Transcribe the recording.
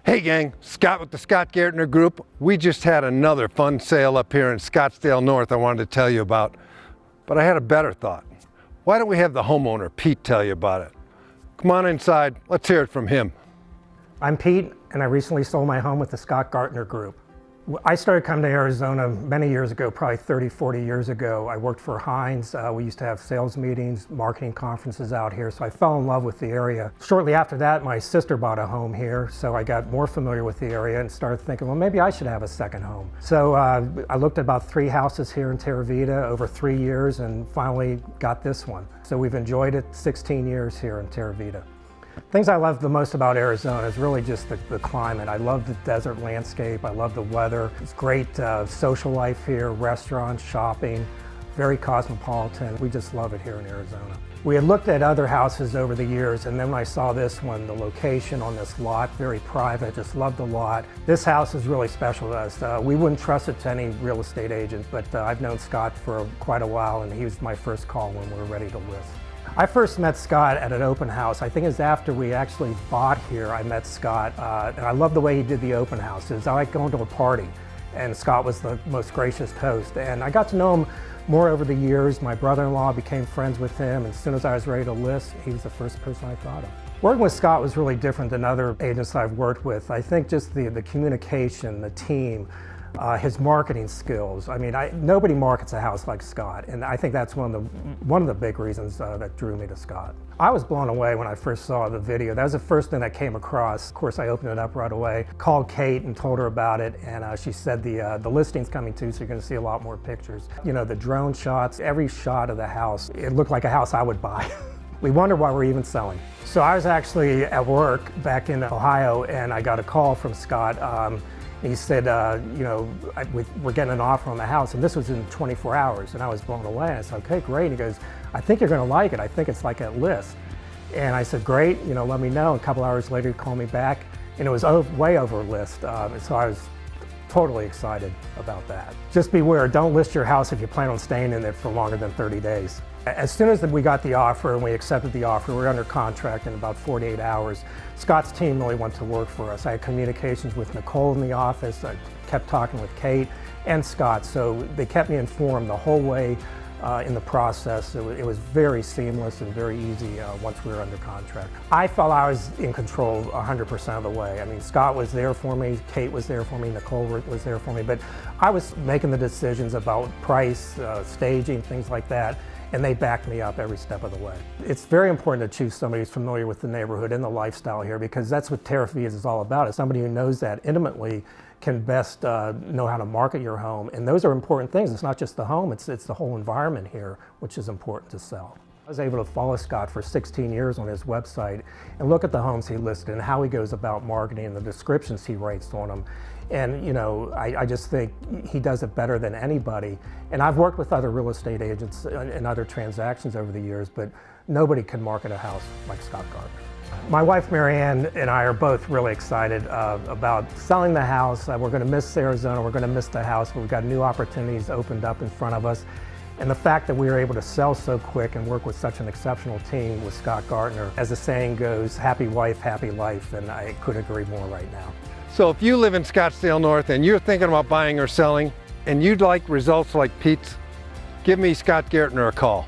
Hey gang, Scott with the Scott Gaertner Group. We just had another fun sale up here in Scottsdale North I wanted to tell you about, but I had a better thought. Why don't we have the homeowner, Pete, tell you about it? Come on inside, let's hear it from him. I'm Pete, and I recently sold my home with the Scott Gaertner Group. I started coming to Arizona many years ago, probably 30, 40 years ago. I worked for Heinz. We used to have sales meetings, marketing conferences out here, so I fell in love with the area. Shortly after that, my sister bought a home here, so I got more familiar with the area and started thinking, well, maybe I should have a second home. So I looked at about 3 houses here in Terra Vita over 3 years and finally got this one. So we've enjoyed it 16 years here in Terra Vita. Things I love the most about Arizona is really just the climate. I love the desert landscape. I love the weather. It's great social life here, restaurants, shopping, very cosmopolitan. We just love it here in Arizona. We had looked at other houses over the years, and then when I saw this one, the location on this lot, very private, just loved the lot. This house is really special to us. We wouldn't trust it to any real estate agent, but I've known Scott for quite a while, and he was my first call when we were ready to list. I first met Scott at an open house. I think it was after we actually bought here, I met Scott, and I love the way he did the open house. It was like going to a party, and Scott was the most gracious host. And I got to know him more over the years. My brother-in-law became friends with him, and as soon as I was ready to list, he was the first person I thought of. Working with Scott was really different than other agents I've worked with. I think just the communication, the team, his marketing skills. I mean, nobody markets a house like Scott, and I think that's one of the big reasons that drew me to Scott. I was blown away when I first saw the video. That was the first thing that came across. Of course, I opened it up right away, called Kate and told her about it, and she said the listing's coming too, so you're going to see a lot more pictures. You know, the drone shots, every shot of the house, it looked like a house I would buy. We wondered why we're even selling. So I was actually at work back in Ohio, and I got a call from Scott. He said, you know, we're getting an offer on the house, and this was in 24 hours, and I was blown away. I said, okay, great. And he goes, I think you're gonna like it. I think it's like a list. And I said, great, you know, let me know. And a couple hours later, he called me back, and it was way over list. And so I was totally excited about that. Just beware, don't list your house if you plan on staying in it for longer than 30 days. As soon as we got the offer and we accepted the offer, we were under contract in about 48 hours. Scott's team really went to work for us. I had communications with Nicole in the office. I kept talking with Kate and Scott, so they kept me informed the whole way in the process. It was very seamless and very easy once we were under contract. I felt I was in control 100% of the way. I mean, Scott was there for me, Kate was there for me, Nicole was there for me, but I was making the decisions about price, staging, things like that, and they backed me up every step of the way. It's very important to choose somebody who's familiar with the neighborhood and the lifestyle here, because that's what Terra Vita is all about. It's somebody who knows that intimately can best know how to market your home. And those are important things. It's not just the home, it's the whole environment here, which is important to sell. I was able to follow Scott for 16 years on his website and look at the homes he listed and how he goes about marketing and the descriptions he writes on them. And you know, I just think he does it better than anybody. And I've worked with other real estate agents in other transactions over the years, but nobody can market a house like Scott Gaertner. My wife Marianne and I are both really excited about selling the house. We're going to miss Arizona, we're going to miss the house, but we've got new opportunities opened up in front of us. And the fact that we were able to sell so quick and work with such an exceptional team with Scott Gaertner, as the saying goes, happy wife, happy life, and I couldn't agree more right now. So if you live in Scottsdale North and you're thinking about buying or selling, and you'd like results like Pete's, give me, Scott Gaertner, a call.